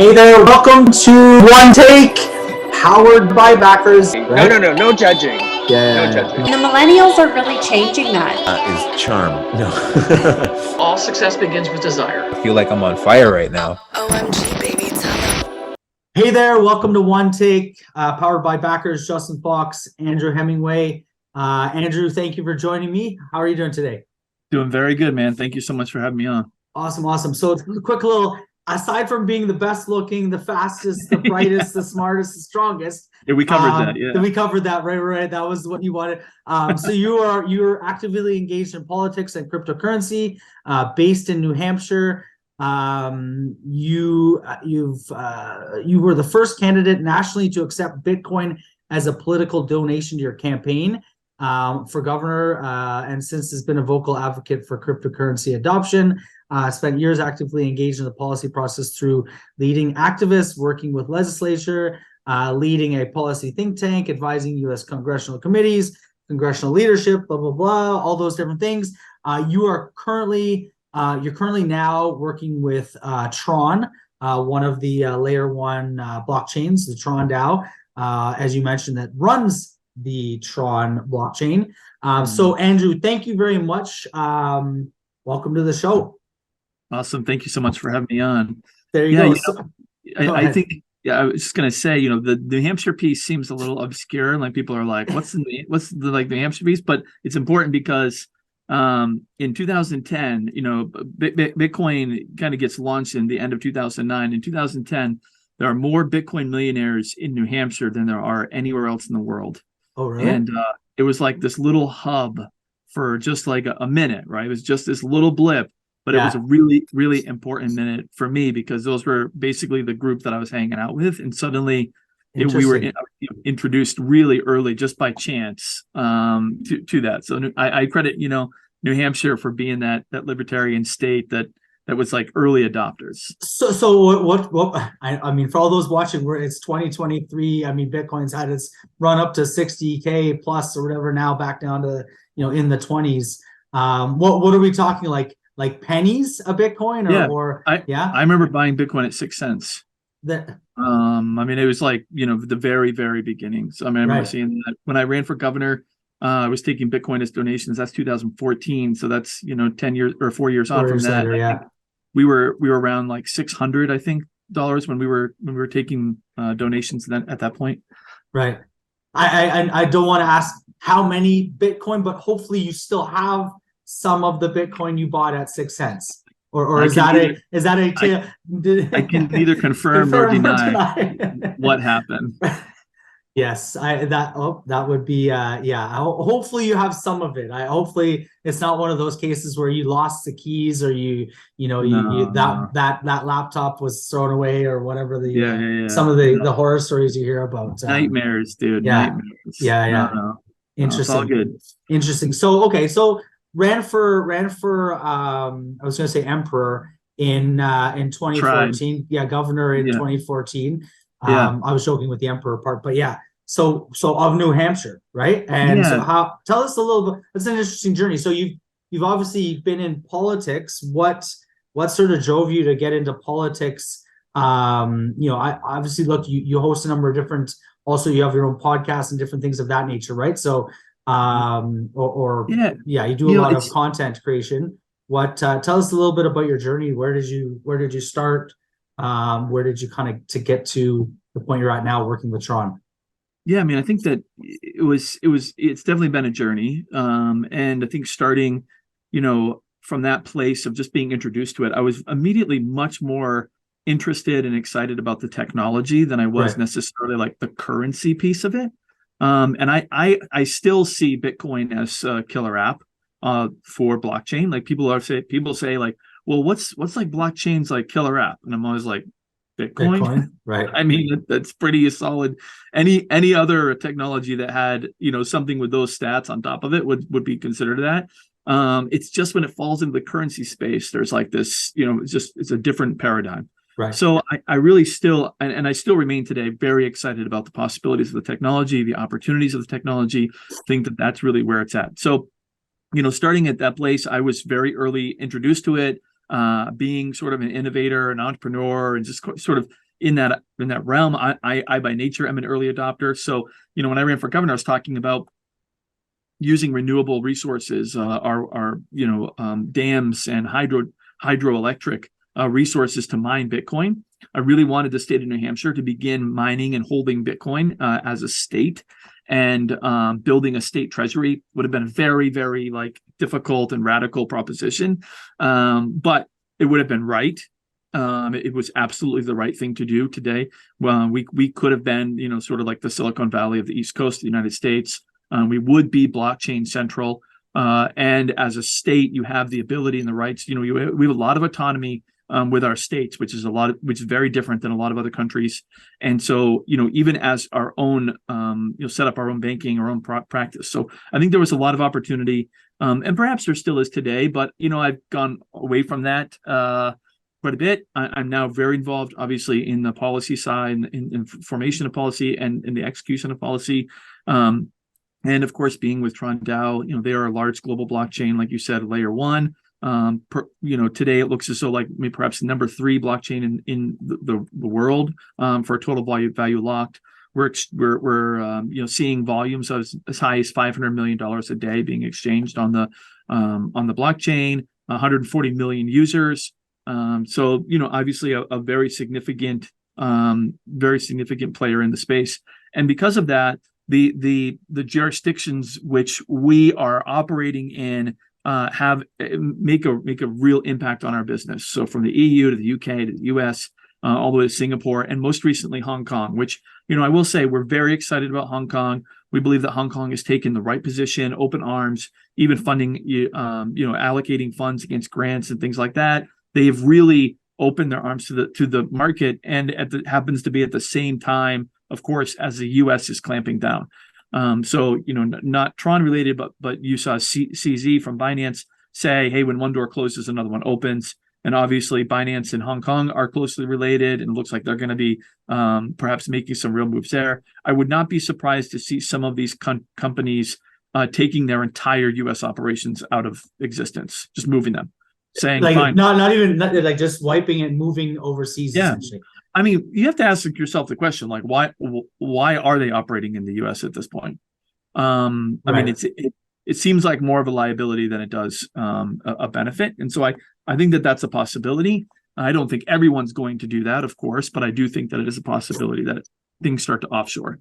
Hey there, welcome to One Take, powered by backers. Right? No judging. No judging. The millennials are really changing that. Is charm. No. All success begins with desire. I feel like I'm on fire right now. OMG, baby, tell them. Hey there, welcome to One Take, powered by backers. Justin Fox, Andrew Hemingway. Andrew, thank you for joining me. How are you doing today? Doing very good, man. Thank you so much for having me on. Awesome. So it's a quick little, aside from being the best looking, the fastest, the brightest, the smartest, the strongest. Yeah, we covered that. Yeah, we covered that. Right. That was what you wanted. So you're actively engaged in politics and cryptocurrency, based in New Hampshire. You were the first candidate nationally to accept Bitcoin as a political donation to your campaign for governor, and since has been a vocal advocate for cryptocurrency adoption. Spent years actively engaged in the policy process through leading activists, working with legislature, leading a policy think tank, advising U.S. congressional committees, congressional leadership, blah, blah, blah, all those different things. You're currently now working with Tron, one of the layer one blockchains, the Tron DAO, as you mentioned, that runs the Tron blockchain. So Andrew, thank you very much. Welcome to the show. Awesome. Thank you so much for having me on. There you go. I think, I was just going to say, the New Hampshire piece seems a little obscure. Like people are like, what's the New Hampshire piece? But it's important because in 2010, Bitcoin kind of gets launched in the end of 2009. In 2010, there are more Bitcoin millionaires in New Hampshire than there are anywhere else in the world. Oh, really? And it was like this little hub for just like a minute, right? It was just this little blip. But it was a really, really important minute for me because those were basically the group that I was hanging out with. And suddenly we were introduced really early just by chance to that. So I credit, New Hampshire for being that libertarian state that was like early adopters. So what I mean, for all those watching, it's 2023. I mean, Bitcoin's had its run up to 60K plus or whatever, now back down to, in the 20s. What are we talking like pennies a Bitcoin I remember buying Bitcoin at 6 cents. It was like, the very, very beginning. So I remember seeing that when I ran for governor, I was taking Bitcoin as donations. That's 2014. So that's, 10 years or 4 years on from that. Later, we were around like 600, I think, dollars when we were taking donations at that point. Right. I don't want to ask how many Bitcoin, but hopefully you still have some of the Bitcoin you bought at 6 cents, or is that I can neither confirm or deny what happened. Yes, that would be hopefully you have some of it. Hopefully it's not one of those cases where you lost the keys or that laptop was thrown away or whatever some of the horror stories you hear about. Nightmares, dude. Nightmares. No. Interesting. It's all good. Interesting. So ran for I was going to say emperor in 2014. Governor in 2014. I was joking with the emperor part, but so of New Hampshire, right? And so tell us a little bit. It's an interesting journey. So you've obviously been in politics. What sort of drove you to get into politics? I obviously look, you host a number of different, also you have your own podcasts and different things of that nature, right? So you do a lot of content creation. Tell us a little bit about your journey. Where did you start? Where did you kind of to get to the point you're at now working with Tron? I mean, I think that it's definitely been a journey. And I think starting, from that place of just being introduced to it, I was immediately much more interested and excited about the technology than I was necessarily like the currency piece of it. And I still see Bitcoin as a killer app for blockchain. Like people say like, well, what's like blockchain's like killer app? And I'm always like, Bitcoin? Right. I mean, that's pretty solid. Any other technology that had, something with those stats on top of it would be considered that. It's just when it falls into the currency space, there's like this, it's a different paradigm. Right. So I really still, and I still remain today very excited about the possibilities of the technology, the opportunities of the technology, think that that's really where it's at. So, starting at that place, I was very early introduced to it, being sort of an innovator, an entrepreneur, and just sort of in that realm. I by nature am an early adopter. So, when I ran for governor, I was talking about using renewable resources, our dams and hydroelectric resources to mine Bitcoin. I really wanted the state of New Hampshire to begin mining and holding Bitcoin as a state, and building a state treasury would have been a very, very difficult and radical proposition, but it would have been right. It was absolutely the right thing to do today. Well, we could have been, sort of like the Silicon Valley of the East Coast of the United States. We would be blockchain central, and as a state, you have the ability and the rights. We have a lot of autonomy with our states, which is very different than a lot of other countries. And so, even as our own, set up our own banking, our own practice. So I think there was a lot of opportunity, and perhaps there still is today. But I've gone away from that quite a bit. I'm now very involved, obviously, in the policy side, in formation of policy, and in the execution of policy. And of course, being with Tron DAO, they are a large global blockchain, like you said, layer one. Today it looks as though maybe perhaps number 3 blockchain in the world for total value locked. We're seeing volumes as high as $500 million a day being exchanged on the blockchain. 140 million users. So obviously a very significant player in the space, and because of that, the jurisdictions which we are operating in make a real impact on our business. So from the EU to the UK to the US, all the way to Singapore, and most recently Hong Kong, which I will say we're very excited about Hong Kong. We believe that Hong Kong has taken the right position, open arms, even funding, allocating funds against grants and things like that. They've really opened their arms to the market, and happens to be at the same time, of course, as the U.S. is clamping down. So not Tron related, but you saw CZ from Binance say, hey, when one door closes, another one opens. And obviously Binance and Hong Kong are closely related, and it looks like they're going to be perhaps making some real moves there. I would not be surprised to see some of these companies taking their entire U.S. operations out of existence, just moving them, saying fine. Not even just wiping and moving overseas. Yeah. Essentially. I mean, you have to ask yourself the question, why are they operating in the U.S. at this point? I mean, it seems like more of a liability than it does a benefit. And so I think that's a possibility. I don't think everyone's going to do that, of course, but I do think that it is a possibility that things start to offshore.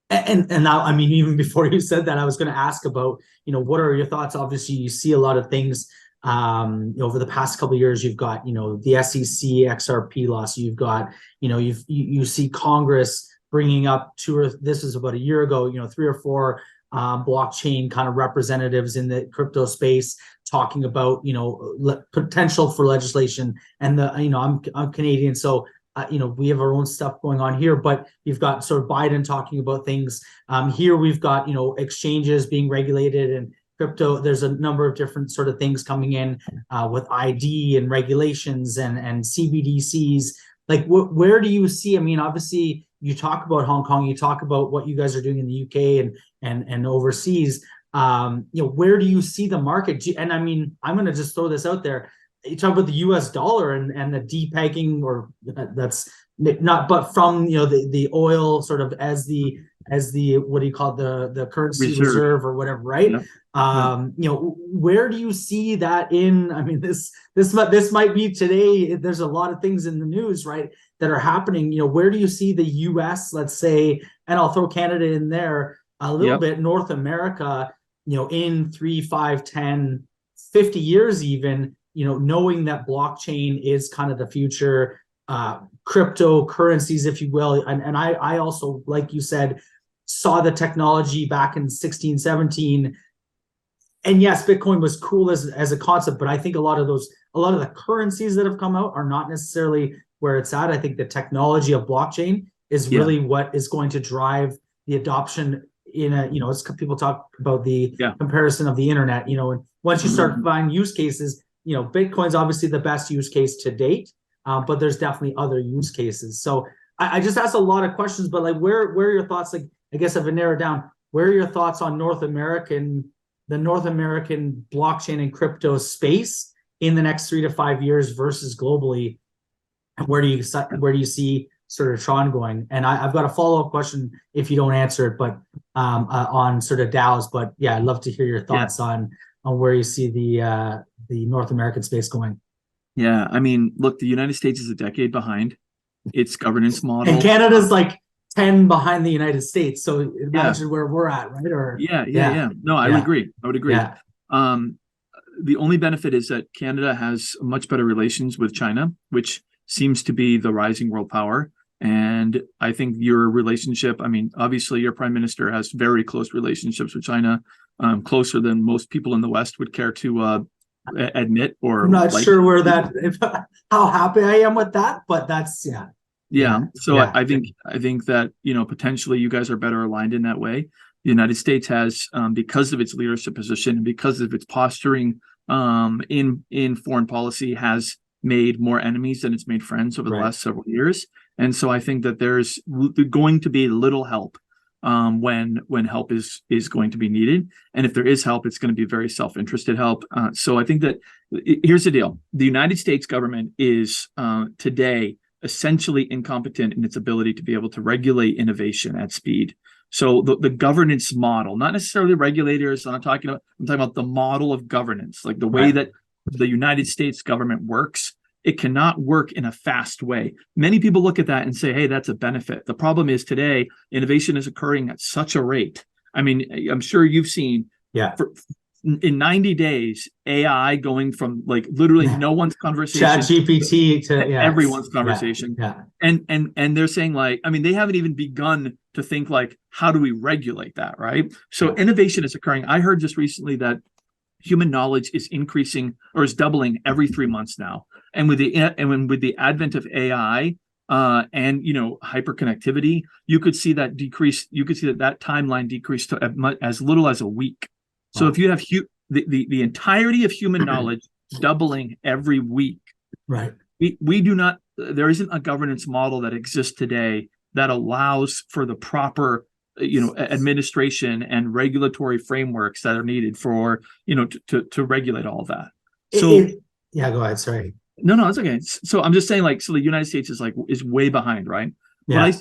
And now, I mean, even before you said that, I was going to ask about, what are your thoughts? Obviously, you see a lot of things over the past couple of years. You've got, the SEC XRP loss. You've got, you see Congress bringing up this was about a year ago, 3 or 4 blockchain kind of representatives in the crypto space talking about, potential for legislation. And I'm Canadian, so we have our own stuff going on here, but you've got sort of Biden talking about things. Here we've got, exchanges being regulated, and crypto. There's a number of different sort of things coming in with ID and regulations and CBDCs. Where do you see? I mean, obviously you talk about Hong Kong, you talk about what you guys are doing in the UK and overseas. Where do you see the market? And I mean, I'm going to just throw this out there. You talk about the US dollar and the depegging, or that's not, but from, the oil sort of as the what do you call it, the currency reserve or whatever, right? Yeah. Where do you see that in? I mean, this might be today. There's a lot of things in the news, right, that are happening. Where do you see the US, let's say, and I'll throw Canada in there a little bit, North America, in 3, 5, 10, 50 years even, knowing that blockchain is kind of the future, cryptocurrencies, if you will. And I also, like you said, saw the technology back in 16, 17. And yes, Bitcoin was cool as a concept, but I think a lot of the currencies that have come out are not necessarily where it's at. I think the technology of blockchain is really what is going to drive the adoption in it's people talk about the comparison of the internet, and once you start finding use cases, Bitcoin's obviously the best use case to date, but there's definitely other use cases. So I just asked a lot of questions, but where are your thoughts? I guess if I narrow it down, where are your thoughts on the North American blockchain and crypto space in the next 3 to 5 years versus globally? Where do you see sort of Sean going, and I've got a follow-up question if you don't answer it, but on sort of DAOs. But yeah, I'd love to hear your thoughts on where you see the North American space going. Yeah, I mean, look, the United States is a decade behind its governance model. And Canada's like 10 behind the United States. So imagine where we're at, right? Or yeah. No, I would agree. Yeah. The only benefit is that Canada has much better relations with China, which seems to be the rising world power. And I think your relationship, I mean, obviously your prime minister has very close relationships with China, closer than most people in the West would care to admit. Or I'm not sure where how happy I am with that, but that's So I think that, you know, potentially you guys are better aligned in that way. The United States has, because of its leadership position and because of its posturing in foreign policy, has made more enemies than it's made friends over the last several years. And so I think that there's going to be little help when help is going to be needed. And if there is help, it's going to be very self-interested help. So I think that here's the deal. The United States government is today essentially incompetent in its ability to be able to regulate innovation at speed. So the governance model, not necessarily regulators, I'm talking about the model of governance, like the way that the United States government works. It cannot work in a fast way. Many people look at that and say, hey, that's a benefit. The problem is today, innovation is occurring at such a rate. I mean, I'm sure you've seen in 90 days, AI going from like literally no one's conversation, ChatGPT to everyone's conversation. And they're saying, like, I mean, they haven't even begun to think like, how do we regulate that, right? So innovation is occurring. I heard just recently that human knowledge is increasing or is doubling every 3 months now. And with the advent of AI and hyperconnectivity, you could see that decrease. You could see that timeline decrease to as little as a week. So if you have the entirety of human knowledge doubling every week, we do not. There isn't a governance model that exists today that allows for the proper administration and regulatory frameworks that are needed for to regulate all of that. So go ahead. Sorry. No, it's okay. So I'm just saying, like, so the United States is way behind, right? Yeah.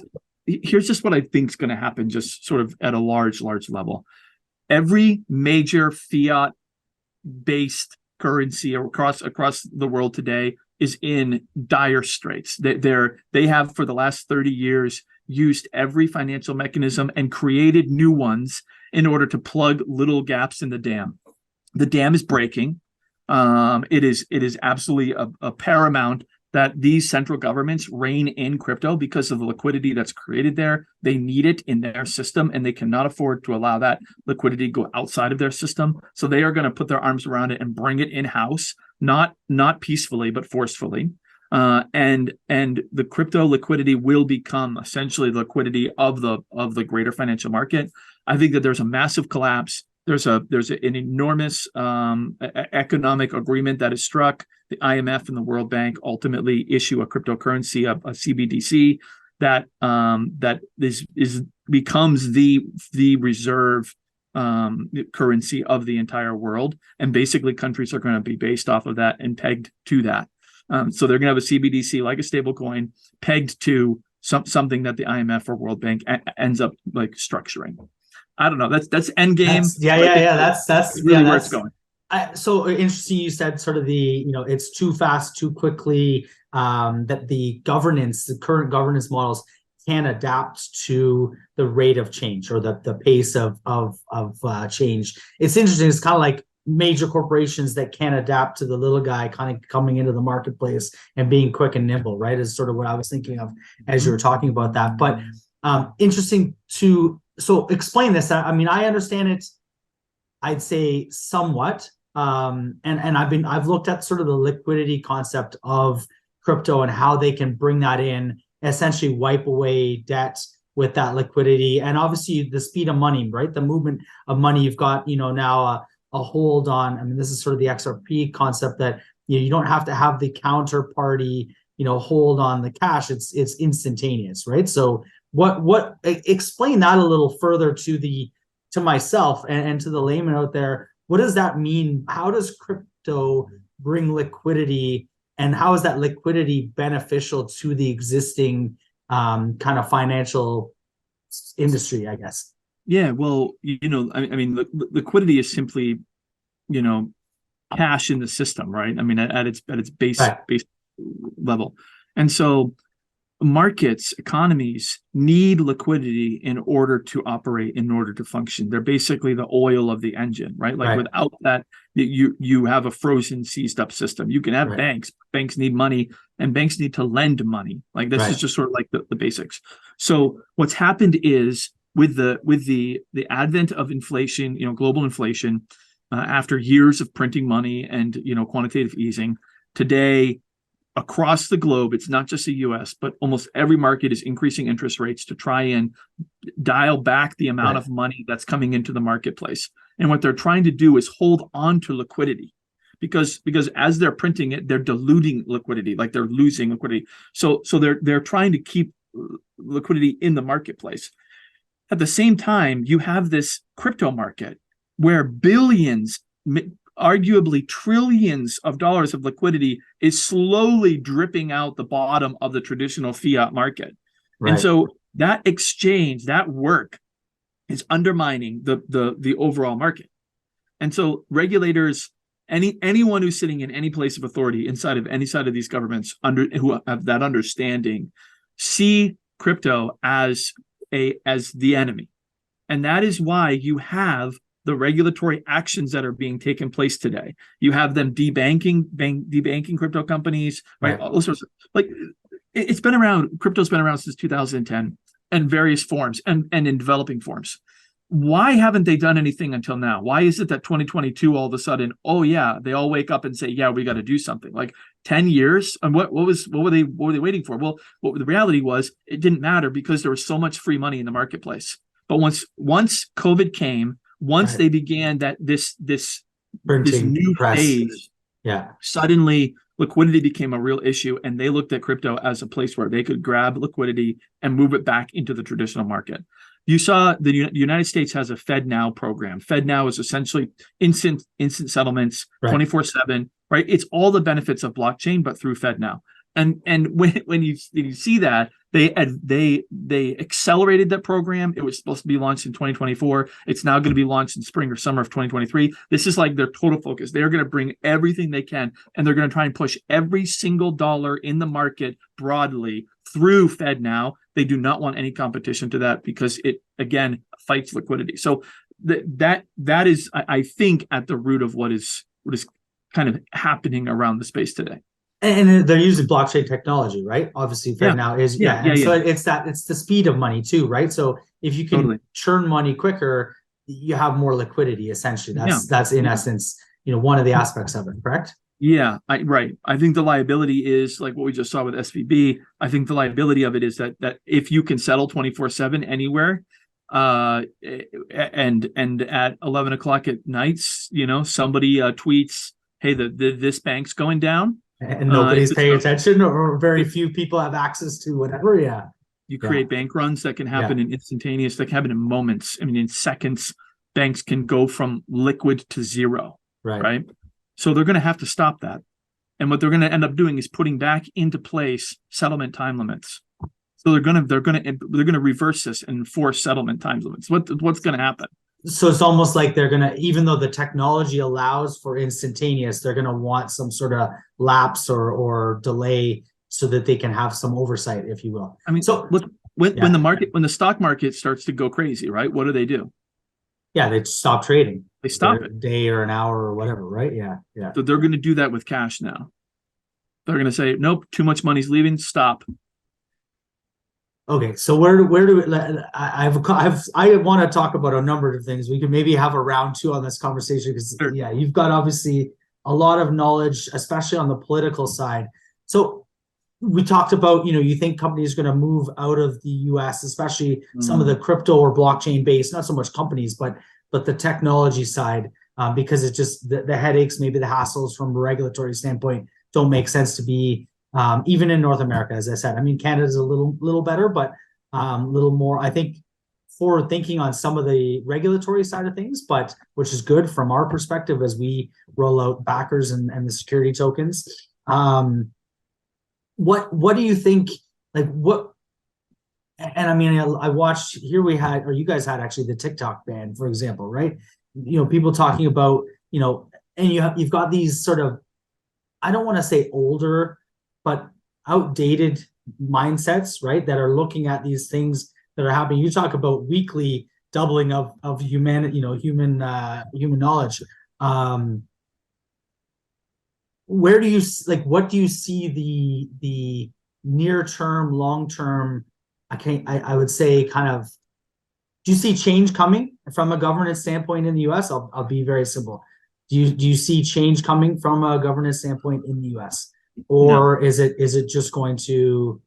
Here's just what I think is going to happen, just sort of at a large level. Every major fiat-based currency across the world today is in dire straits. They have for the last 30 years used every financial mechanism and created new ones in order to plug little gaps in the dam. The dam is breaking. It is absolutely a paramount that these central governments rein in crypto because of the liquidity that's created there. They need it in their system, and they cannot afford to allow that liquidity go outside of their system. So they are going to put their arms around it and bring it in-house, not peacefully, but forcefully. And the crypto liquidity will become essentially the liquidity of the greater financial market. I think that there's a massive collapse. There's an enormous economic agreement that is struck. The IMF and the World Bank ultimately issue a cryptocurrency, a CBDC that becomes the reserve currency of the entire world, and basically countries are going to be based off of that and pegged to that. So they're going to have a CBDC like a stable coin pegged to something that the IMF or World Bank ends up like structuring. I don't know. That's end game. That's really where it's going. So interesting. You said sort of it's too fast, too quickly. That the current governance models can adapt to the rate of change or the pace of change. It's interesting. It's kind of like major corporations that can adapt to the little guy kind of coming into the marketplace and being quick and nimble. Right, is sort of what I was thinking of as you were talking about that. But interesting to. So explain this. I mean, I understand it, I'd say somewhat. And I've looked at sort of the liquidity concept of crypto and how they can bring that in, essentially wipe away debt with that liquidity. And obviously the speed of money, right? The movement of money. You've got, now a hold on, I mean, this is sort of the XRP concept that you don't have to have the counterparty, hold on the cash. It's instantaneous, right? So what explain that a little further to myself and to the layman out there. What does that mean? How does crypto bring liquidity, and how is that liquidity beneficial to the existing kind of financial industry, I guess. Yeah, well, I mean, liquidity is simply, cash in the system, right? I mean, at its base level, and so markets, economies need liquidity in order to operate, in order to function. They're basically the oil of the engine, right? Like without that, you have a frozen, seized up system. You can have banks. Banks need money, and banks need to lend money. Like this is just sort of like the basics. So what's happened is with the advent of inflation, global inflation, after years of printing money and quantitative easing, today across the globe, it's not just the US, but almost every market is increasing interest rates to try and dial back the amount of money that's coming into the marketplace. And what they're trying to do is hold on to liquidity, because as they're printing it, they're diluting liquidity, like they're losing liquidity. So they're trying to keep liquidity in the marketplace. At the same time, you have this crypto market where billions, arguably trillions of dollars of liquidity is slowly dripping out the bottom of the traditional fiat market. And so that exchange, that work is undermining the overall market. And so regulators, anyone who's sitting in any place of authority inside of any side of these governments who have that understanding, see crypto as the enemy. And that is why you have the regulatory actions that are being taken place today. You have them debanking crypto companies, right? All sorts of, like, it's been around. Crypto's been around since 2010 in various forms and in developing forms. Why haven't they done anything until now? Why is it that 2022 all of a sudden, they all wake up and say, yeah, we got to do something? Like 10 years? And what were they waiting for? Well, what the reality was, it didn't matter because there was so much free money in the marketplace. But once COVID came, once they began this new phase, suddenly liquidity became a real issue, and they looked at crypto as a place where they could grab liquidity and move it back into the traditional market. You saw the United States has a FedNow program. FedNow is essentially instant settlements, 24/7, right? It's all the benefits of blockchain, but through FedNow. And when you see that, they accelerated that program. It was supposed to be launched in 2024. It's now going to be launched in spring or summer of 2023. This is like their total focus. They're going to bring everything they can, and they're going to try and push every single dollar in the market broadly through FedNow. They do not want any competition to that because it, again, fights liquidity. So that is, I think, at the root of what is kind of happening around the space today. And they're using blockchain technology, right? Obviously, FedNow is So it's the speed of money too, right? So if you can churn money quicker, you have more liquidity. Essentially, that's in essence, one of the aspects of it, correct? Yeah, I think the liability is like what we just saw with SVB. I think the liability of it is that if you can settle 24/7 anywhere, and at 11 o'clock at nights, somebody tweets, "Hey, this bank's going down." And nobody's paying attention, or very few people have access to whatever. You create bank runs that can happen in instantaneous, that can happen in moments. I mean, in seconds, banks can go from liquid to zero. Right. So they're going to have to stop that. And what they're going to end up doing is putting back into place settlement time limits. So they're going to reverse this and enforce settlement time limits. What's going to happen? So it's almost like they're going to, even though the technology allows for instantaneous, they're going to want some sort of lapse or delay so that they can have some oversight, if you will. I mean, so look, when the stock market starts to go crazy, right? What do? Yeah, they stop trading. They stop it. A day or an hour or whatever, right? Yeah. So they're going to do that with cash now. They're going to say, nope, too much money's leaving. Stop. Okay, so where do we, I want to talk about a number of things. We could maybe have a round two on this conversation because you've got obviously a lot of knowledge, especially on the political side. So we talked about, you think companies are going to move out of the US, especially some of the crypto or blockchain based, not so much companies, but the technology side, because it's just the headaches, maybe the hassles from a regulatory standpoint don't make sense to be even in North America, as I said. I mean, Canada's a little better, but a little more, I think, forward thinking on some of the regulatory side of things, but which is good from our perspective as we roll out backers and the security tokens. What do you think? Like, what And I mean, I watched here we had, or you guys had actually the TikTok ban, for example, right? People talking about, and you've got these sort of, I don't want to say older, but outdated mindsets, right? That are looking at these things that are happening. You talk about weekly doubling of human knowledge. Where do you what do you see the near term, long term? I would say kind of. Do you see change coming from a governance standpoint in the U.S.? I'll be very simple. Do you see change coming from a governance standpoint in the U.S. or no. is it just going to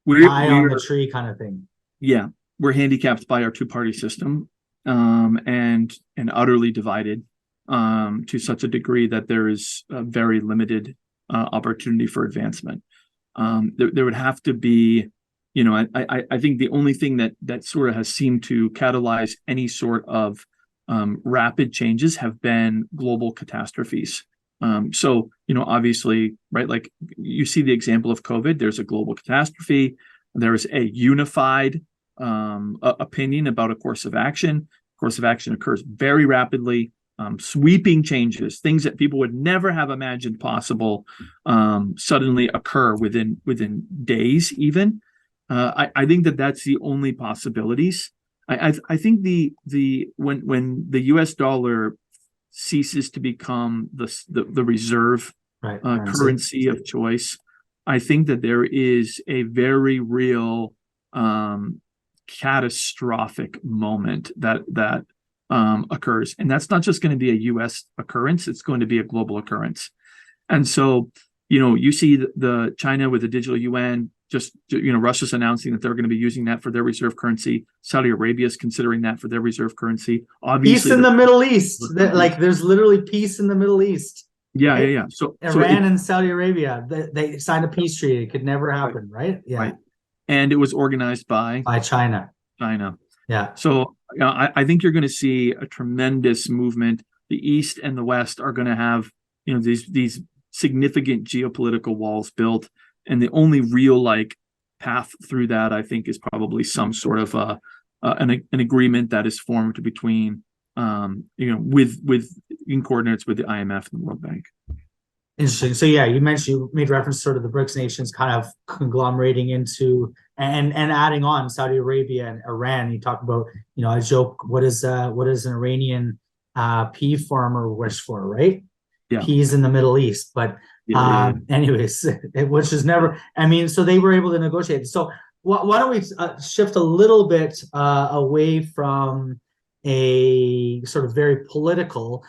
die on the tree kind of thing? Yeah, we're handicapped by our two-party system, and utterly divided to such a degree that there is a very limited opportunity for advancement. There would have to be, I think the only thing that sort of has seemed to catalyze any sort of rapid changes have been global catastrophes. So, obviously, right, like you see the example of COVID, there's a global catastrophe, there's a unified opinion about a course of action. Course of action occurs very rapidly, sweeping changes, things that people would never have imagined possible, suddenly occur within days even. I think that's the only possibilities. I think when the U.S. dollar ceases to become the reserve currency of choice, I think that there is a very real catastrophic moment that occurs, and that's not just going to be a U.S. occurrence; it's going to be a global occurrence. And so, you see the China with the digital yuan. Just, Russia's announcing that they're going to be using that for their reserve currency. Saudi Arabia is considering that for their reserve currency. Obviously, peace in the Middle East. There's literally peace in the Middle East. Yeah. So Iran and Saudi Arabia, they signed a peace treaty. It could never happen, right? Yeah. Right. And it was organized by China. Yeah. So I think you're going to see a tremendous movement. The East and the West are going to have, these significant geopolitical walls built. And the only real path through that, I think, is probably some sort of an agreement that is formed between, with in coordinates with the IMF and the World Bank. Interesting. So yeah, you made reference sort of the BRICS nations kind of conglomerating into and adding on Saudi Arabia and Iran. You talk about, I joke, what is an Iranian pea farmer wish for, right? Yeah. Peas in the Middle East, but. Anyways, which is never, so they were able to negotiate. So why don't we shift a little bit away from a sort of very political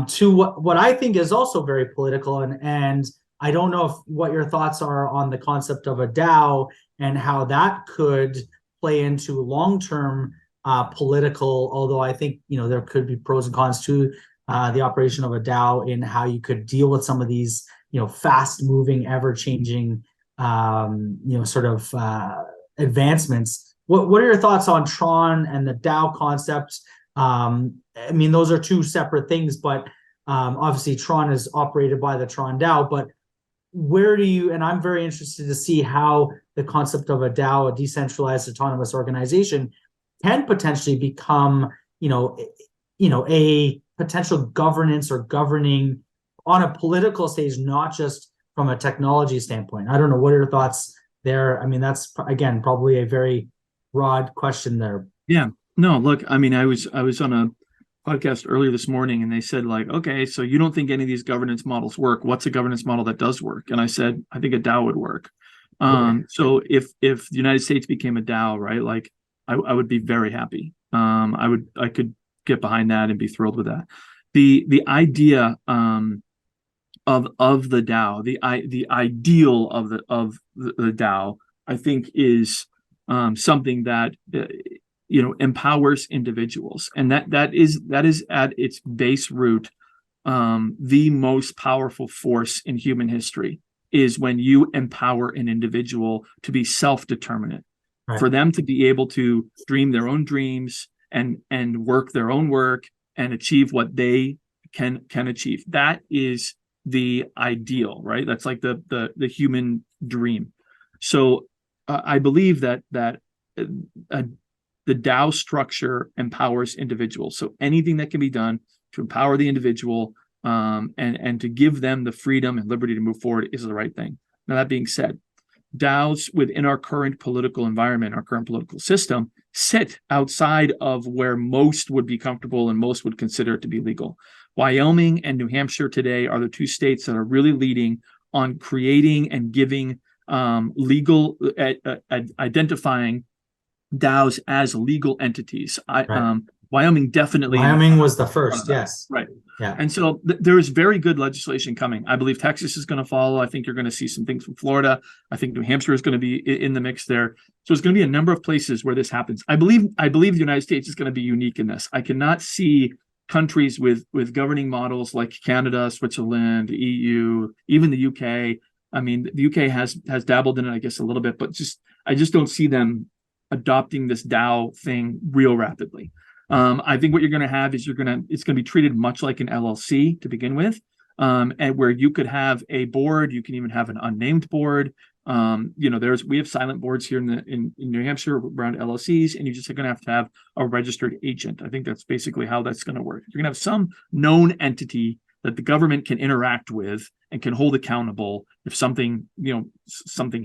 to what I think is also very political. And I don't know what your thoughts are on the concept of a DAO and how that could play into long-term political, although I think, there could be pros and cons to the operation of a DAO in how you could deal with some of these fast moving, ever changing, sort of advancements. What are your thoughts on Tron and the DAO concept? Those are two separate things, but obviously Tron is operated by the Tron DAO, but where do you, and I'm very interested to see how the concept of a DAO, a decentralized autonomous organization, can potentially become, a potential governance or governing on a political stage, not just from a technology standpoint. I don't know. What are your thoughts there? That's, again, probably a very broad question there. Yeah. No, look, I was on a podcast earlier this morning and they said okay, so you don't think any of these governance models work. What's a governance model that does work? And I said, I think a DAO would work. So if the United States became a DAO, right, I would be very happy. I could get behind that and be thrilled with that. The idea, of the DAO, the ideal of the DAO, I think is something that empowers individuals, and that is at its base root the most powerful force in human history is when you empower an individual to be self-determinate, right, for them to be able to dream their own dreams and work their own work and achieve what they can achieve. That is the ideal, right? That's like the human dream. So I believe that the DAO structure empowers individuals. So anything that can be done to empower the individual and to give them the freedom and liberty to move forward is the right thing. Now, that being said, DAOs within our current political environment, our current political system, sit outside of where most would be comfortable and most would consider it to be legal. Wyoming and New Hampshire today are the two states that are really leading on creating and giving legal identifying DAOs as legal entities. Wyoming definitely. Wyoming was the first, yes. Right. Yeah. And so there is very good legislation coming. I believe Texas is going to follow. I think you're going to see some things from Florida. I think New Hampshire is going to be in the mix there. So there's going to be a number of places where this happens. I believe the United States is going to be unique in this. I cannot see countries with governing models like Canada, Switzerland, EU, even the UK. I mean, the UK has dabbled in it, I guess, a little bit, but I just don't see them adopting this DAO thing real rapidly. I think what you're going to have is it's going to be treated much like an LLC to begin with, and where you could have a board, you can even have an unnamed board. We have silent boards here in New Hampshire around LLCs, and you're just going to have a registered agent. I think that's basically how that's going to work. You're going to have some known entity that the government can interact with and can hold accountable if something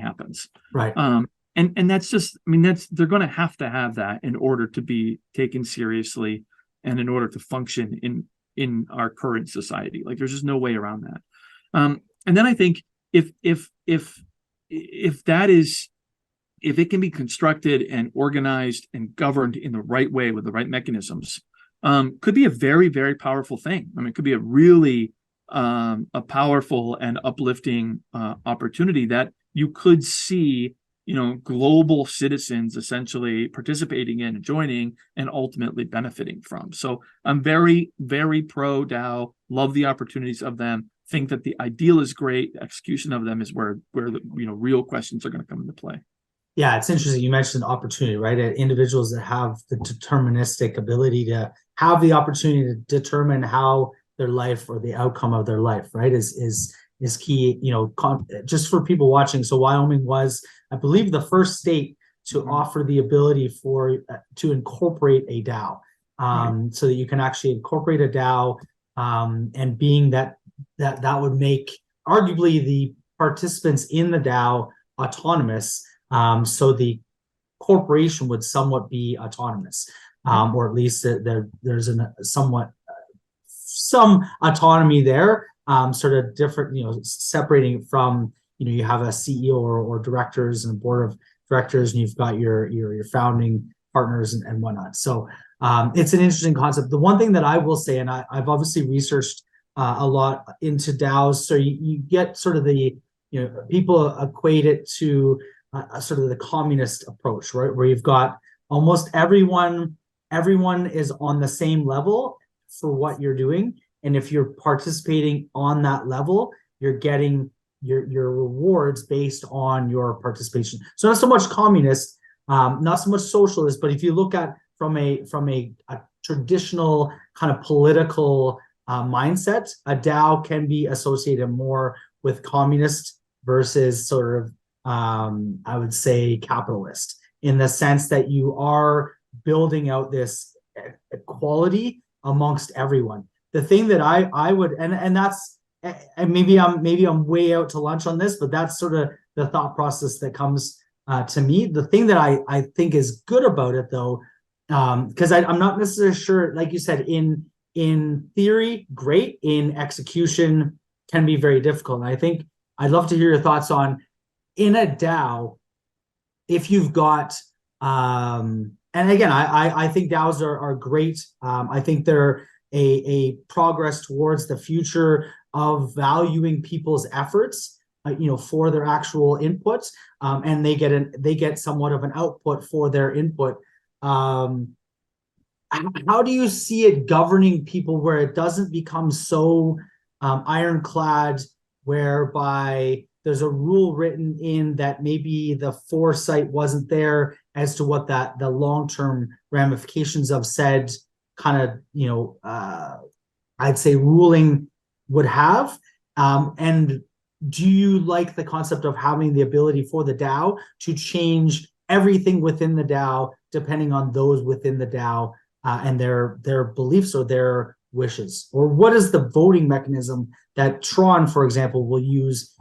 happens. Right. And that's just, they're going to have that in order to be taken seriously and in order to function in our current society. Like, there's just no way around that. And then I think if it can be constructed and organized and governed in the right way with the right mechanisms, could be a very, very powerful thing. It could be a really a powerful and uplifting opportunity that you could see global citizens essentially participating in and joining and ultimately benefiting from. So I'm very, very pro DAO, love the opportunities of them, think that the ideal is great. The execution of them is where the real questions are going to come into play. Yeah, it's interesting. You mentioned opportunity, right? Individuals that have the deterministic ability to have the opportunity to determine how their life or the outcome of their life, right, is key. Just for people watching. So Wyoming was, I believe, the first state to offer the ability to incorporate a DAO, so that you can actually incorporate a DAO, and being that would make arguably the participants in the DAO autonomous. So the corporation would somewhat be autonomous, or at least there's some autonomy there, sort of different, separating from, you have a CEO or directors and a board of directors, and you've got your founding partners and whatnot. So it's an interesting concept. The one thing that I will say, and I've obviously researched a lot into DAOs, so you get sort of the, people equate it to sort of the communist approach, right? Where you've got almost everyone is on the same level for what you're doing. And if you're participating on that level, you're getting your rewards based on your participation. So not so much communist, not so much socialist, but if you look at from a traditional kind of political mindset, a DAO can be associated more with communist versus sort of, I would say, capitalist, in the sense that you are building out this equality amongst everyone. The thing that I would, and that's, and maybe I'm way out to lunch on this, but that's sort of the thought process that comes to me. The thing that I think is good about it, though, because I'm not necessarily sure, like you said, in theory, great, in execution can be very difficult. And I think I'd love to hear your thoughts on, in a DAO, if you've got, and again, I think DAOs are great. I think they're a progress towards the future of valuing people's efforts, for their actual inputs, and they get somewhat of an output for their input. How do you see it governing people where it doesn't become so ironclad, whereby there's a rule written in that maybe the foresight wasn't there as to what the long-term ramifications of said kind of, I'd say ruling would have. And do you like the concept of having the ability for the DAO to change everything within the DAO, depending on those within the DAO and their beliefs or their wishes? Or what is the voting mechanism that Tron, for example, will use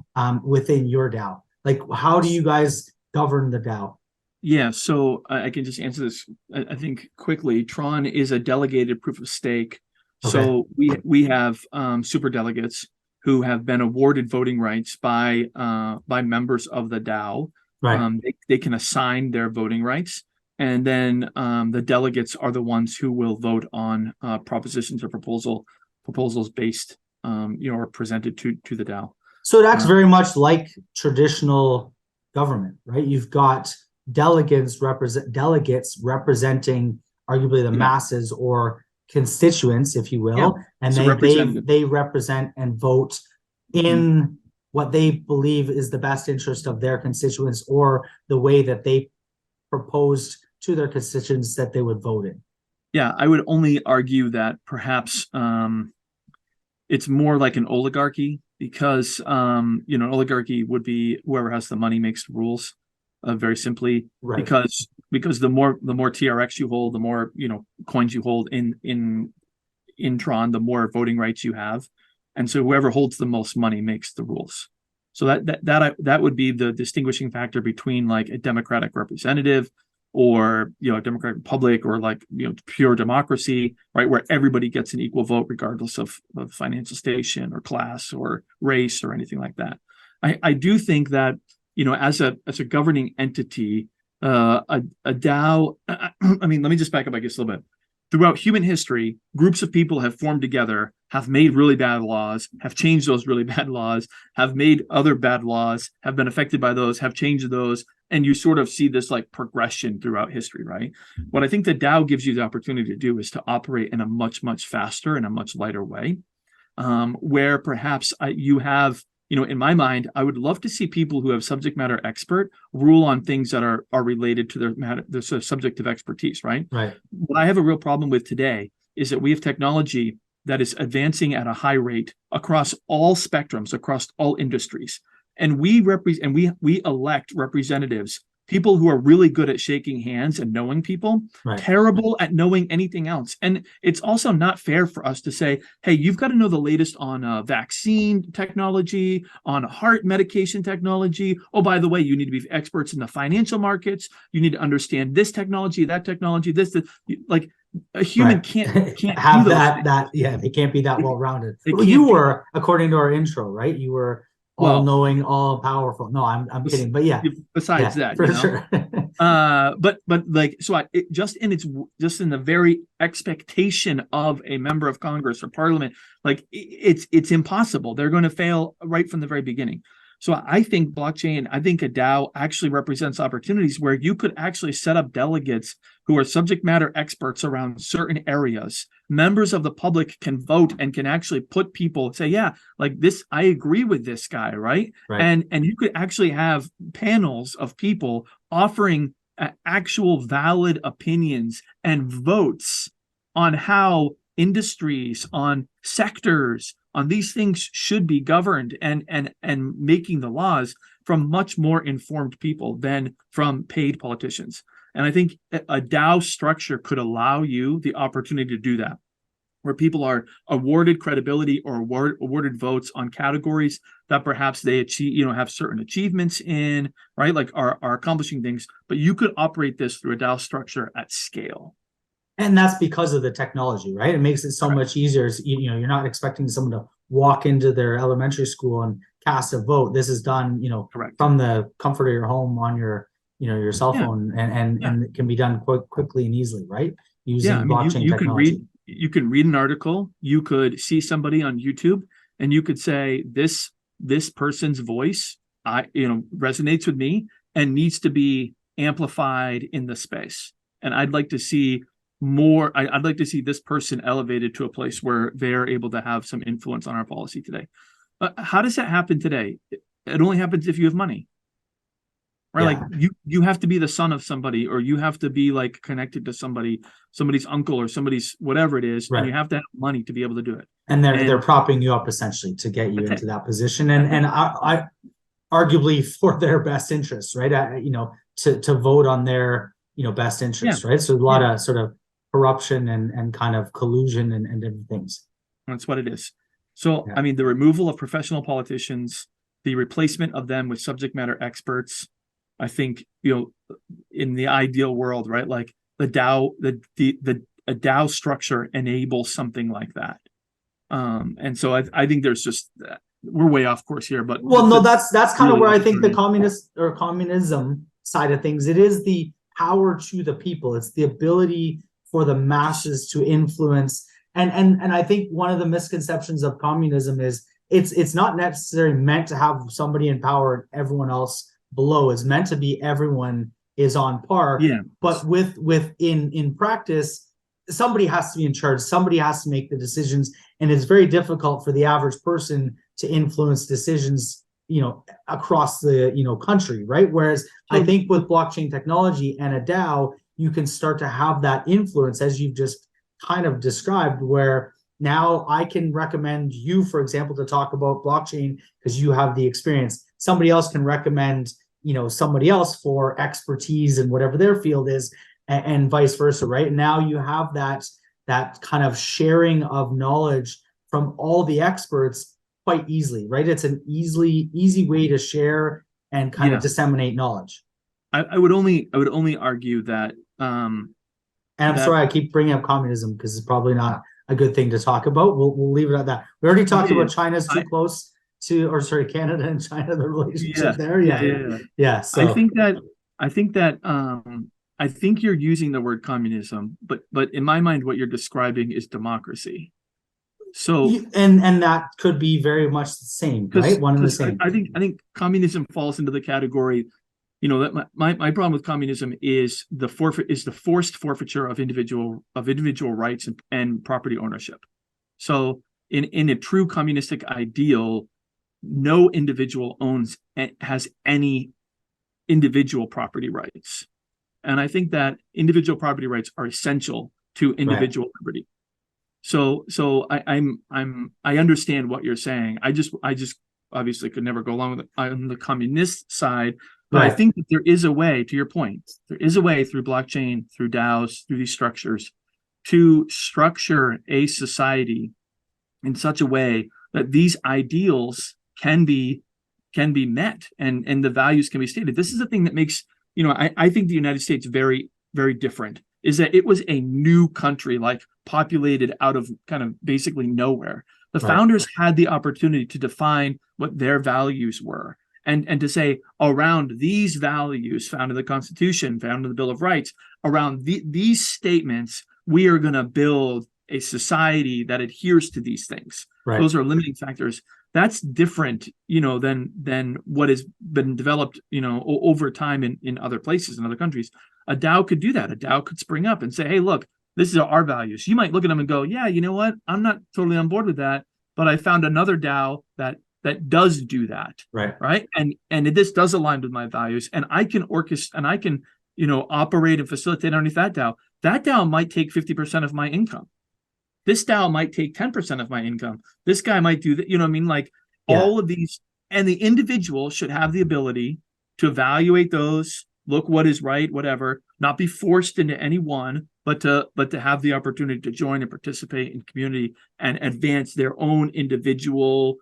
within your DAO? Like, how do you guys govern the DAO? Yeah, so I can just answer this, I think, quickly. Tron is a delegated proof of stake. Okay. So we have super delegates who have been awarded voting rights by members of the DAO. Right. They can assign their voting rights, and then the delegates are the ones who will vote on propositions or proposals based, or presented to the DAO. So it acts very much like traditional government, right? You've got delegates representing arguably the masses or constituents, if you will, and they represent and vote in what they believe is the best interest of their constituents, or the way that they proposed to their constituents that they would vote in. Yeah, I would only argue that perhaps it's more like an oligarchy, because an oligarchy would be whoever has the money makes the rules, very simply. Right. Because the more TRX you hold, the more coins you hold in Tron, the more voting rights you have, and so whoever holds the most money makes the rules. So that would be the distinguishing factor between like a democratic representative or a democratic republic, or like pure democracy, right, where everybody gets an equal vote regardless of financial station or class or race or anything like that. I do think that as a governing entity, a DAO. I mean, let me just back up, I guess, a little bit. Throughout human history, groups of people have formed together, have made really bad laws, have changed those really bad laws, have made other bad laws, have been affected by those, have changed those, and you sort of see this like progression throughout history, right? What I think the DAO gives you the opportunity to do is to operate in a much, much faster and a much lighter way, where perhaps you have, in my mind, I would love to see people who have subject matter expert rule on things that are related to their sort of subject of expertise, right? Right. What I have a real problem with today is that we have technology that is advancing at a high rate across all spectrums, across all industries. And we elect representatives, people who are really good at shaking hands and knowing people, right, terrible at knowing anything else. And it's also not fair for us to say, hey, you've got to know the latest on vaccine technology, on heart medication technology. Oh, by the way, you need to be experts in the financial markets. You need to understand this technology, that technology, like a human can't have that. Yeah, they can't be that well-rounded. Well, you were, according to our intro, right? You were all-knowing, all-powerful. No, I'm kidding, but yeah. Besides that, for sure. But like, so just in the very expectation of a member of Congress or Parliament, like it's impossible. They're going to fail right from the very beginning. So I think blockchain, I think a DAO actually represents opportunities where you could actually set up delegates who are subject matter experts around certain areas. Members of the public can vote and can actually put people, say, yeah, like this, I agree with this guy, right? And you could actually have panels of people offering actual valid opinions and votes on how industries, on sectors, on these things should be governed, and making the laws from much more informed people than from paid politicians. And I think a DAO structure could allow you the opportunity to do that, where people are awarded credibility or awarded votes on categories that perhaps they achieve, have certain achievements in, right? Like are accomplishing things, but you could operate this through a DAO structure at scale. And that's because of the technology, right? It makes it so much easier. You're not expecting someone to walk into their elementary school and cast a vote. This is done, from the comfort of your home on your, your cell phone, and it can be done quickly and easily, right? Using blockchain technology. You can read an article. You could see somebody on YouTube, and you could say this person's voice, resonates with me and needs to be amplified in the space. And I'd like to see more. I'd like to see this person elevated to a place where they're able to have some influence on our policy today. How does that happen today? It only happens if you have money, right? Yeah. Like you have to be the son of somebody, or you have to be like connected to somebody's uncle or somebody's whatever it is, Right. and you have to have money to be able to do it. And they're propping you up essentially to get you into that position, and I arguably for their best interests, right? To vote on their best interests, right? So a lot of sort of corruption and kind of collusion and different things. That's what it is. So I mean, the removal of professional politicians, the replacement of them with subject matter experts. I think in the ideal world, right? Like the DAO, a DAO structure enables something like that. And so I think there's just we're way off course here, but that's kind of where I think the communism side of things, it is the power to the people. It's the ability for the masses to influence. And I think one of the misconceptions of communism is it's not necessarily meant to have somebody in power and everyone else below. It's meant to be everyone is on par. Yeah. But in practice, somebody has to be in charge. Somebody has to make the decisions, and it's very difficult for the average person to influence decisions, across the country, right? Whereas I think with blockchain technology and a DAO, you can start to have that influence, as you've just kind of described, where now I can recommend you, for example, to talk about blockchain because you have the experience. Somebody else can recommend, somebody else for expertise in whatever their field is, and vice versa, right? And now you have that kind of sharing of knowledge from all the experts quite easily, right? It's an easy way to share and kind of disseminate knowledge. I would only argue that. And I'm sorry, I keep bringing up communism because it's probably not a good thing to talk about. We'll leave it at that. We already talked about China's too close to, or sorry, Canada and China, the relationship there. Yeah. So I think you're using the word communism, but in my mind, what you're describing is democracy. So and that could be very much the same, right? One and the same. I think communism falls into the category. That my problem with communism is the forced forfeiture of individual rights and property ownership. So in a true communistic ideal, no individual has any individual property rights. And I think that individual property rights are essential to individual liberty. So I understand what you're saying. I just obviously could never go along with it on the communist side. But I think that there is a way, to your point, there is a way through blockchain, through DAOs, through these structures, to structure a society in such a way that these ideals can be met and the values can be stated. This is the thing that makes, I think the United States very, very different, is that it was a new country, like populated out of kind of basically nowhere. The founders had the opportunity to define what their values were. And to say, around these values found in the Constitution, found in the Bill of Rights, around these statements, we are going to build a society that adheres to these things. Right. Those are limiting factors. That's different, than what has been developed, over time in other places, in other countries. A DAO could do that. A DAO could spring up and say, hey, look, this is our values. You might look at them and go, yeah, you know what? I'm not totally on board with that, but I found another DAO that does do that. Right. And this does align with my values, and I can orchestrate and I can, operate and facilitate underneath that DAO. That DAO might take 50% of my income. This DAO might take 10% of my income. This guy might do that. All of these, and the individual should have the ability to evaluate those, look what is right, whatever, not be forced into any one, but to have the opportunity to join and participate in community and advance their own individual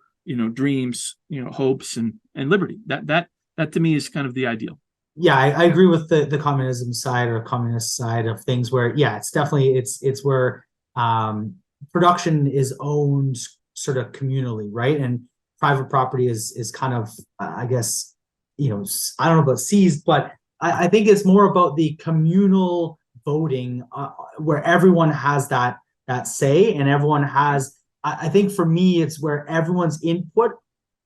dreams, hopes and liberty. That to me is kind of the ideal. Yeah, I agree with the communism side or communist side of things, where it's definitely it's where production is owned sort of communally, right? And private property is kind of I guess I don't know about seized, but I think it's more about the communal voting where everyone has that say, and everyone has. I think for me, it's where everyone's input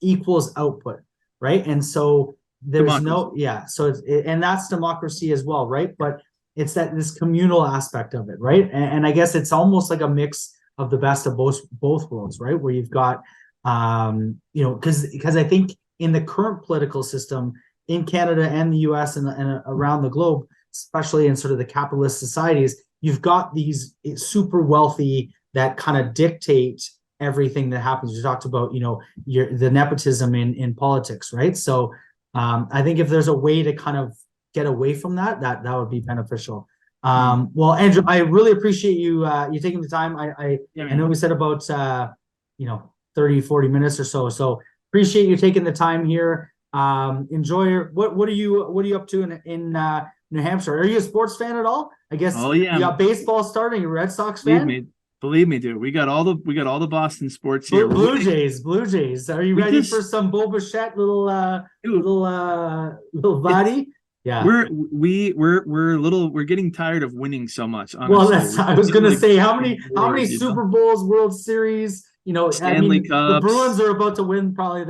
equals output, right? And so there's and that's democracy as well, right? But it's this communal aspect of it, right? And I guess it's almost like a mix of the best of both worlds, right? Where you've got, because I think in the current political system, in Canada and the US and around the globe, especially in sort of the capitalist societies, you've got these super wealthy that kind of dictate everything that happens. You talked about, the nepotism in politics, right? So I think if there's a way to kind of get away from that would be beneficial. Well, Andrew, I really appreciate you taking the time. I know we said about 30, 40 minutes or so. So appreciate you taking the time here. Enjoy what are you up to in New Hampshire? Are you a sports fan at all? I guess. Oh yeah, you got baseball starting. You're a Red Sox fan? Believe me, dude. We got all the Boston sports here. Blue Jays. Are you ready for some Bo Bichette little body? Yeah. We're getting tired of winning so much. Honestly. Well, I was gonna say how many Super Bowls, World Series, Stanley Cups. The Bruins are about to win probably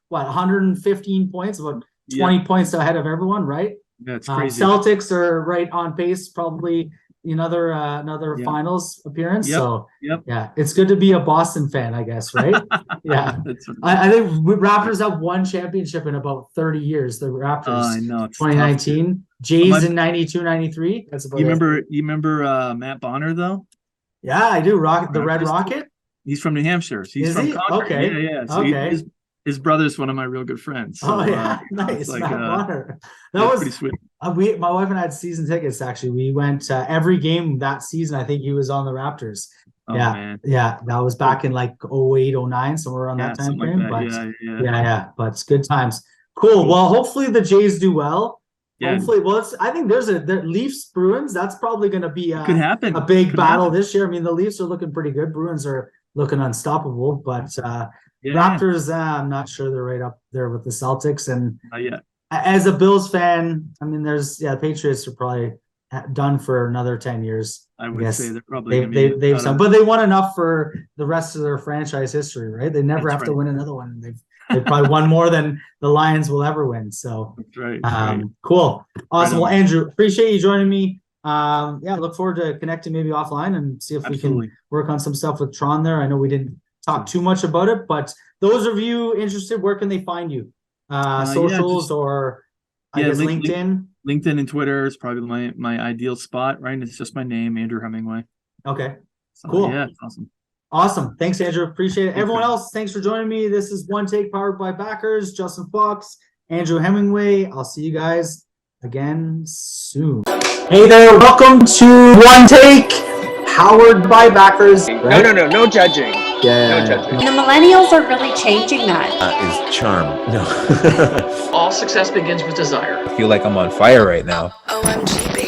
115 points, about 20 points ahead of everyone, right? That's crazy. Celtics are right on pace, probably another finals appearance. So yeah, it's good to be a Boston fan, I guess, right? Yeah. I think Raptors have won championship in about 30 years. The Raptors. I know. 2019. Jays in 92, 93. That's about you remember Matt Bonner though? Yeah, I do. The Red Rocket. He's from New Hampshire. So he's from Concord. Okay. Yeah. So his brother's one of my real good friends. So, nice. Matt Bonner. That was pretty sweet. My wife and I had season tickets. Actually, we went every game that season. I think he was on the Raptors. Oh, man. Yeah, that was back in like 08, 09, somewhere around that time frame. Like that. But it's good times. Cool. Well, hopefully the Jays do well. Yeah. Hopefully, I think there's the Leafs Bruins. That's probably going to be could happen. A big battle this year. I mean, the Leafs are looking pretty good. Bruins are looking unstoppable, but Raptors, I'm not sure they're right up there with the Celtics. And as a Bills fan, I mean, Patriots are probably done for another 10 years. I would say they're probably they've done, but they won enough for the rest of their franchise history, right? They never have to win another one. They've probably won more than the Lions will ever win. So that's right. Cool. Awesome. Well, Andrew, appreciate you joining me. Look forward to connecting maybe offline and see if we can work on some stuff with Tron there. I know we didn't talk too much about it, but those of you interested, where can they find you? Socials or I guess LinkedIn? LinkedIn and Twitter is probably my ideal spot, right? It's just my name, Andrew Hemingway. Okay. So, cool. Yeah, awesome. Awesome. Thanks, Andrew. Appreciate it. Everyone else, thanks for joining me. This is One Take powered by Backers. Justin Fox, Andrew Hemingway. I'll see you guys again soon. Hey there. Welcome to One Take powered by Backers. Right? No judging. No judging. The millennials are really changing that. Is charm. No. All success begins with desire. I feel like I'm on fire right now. OMG, baby.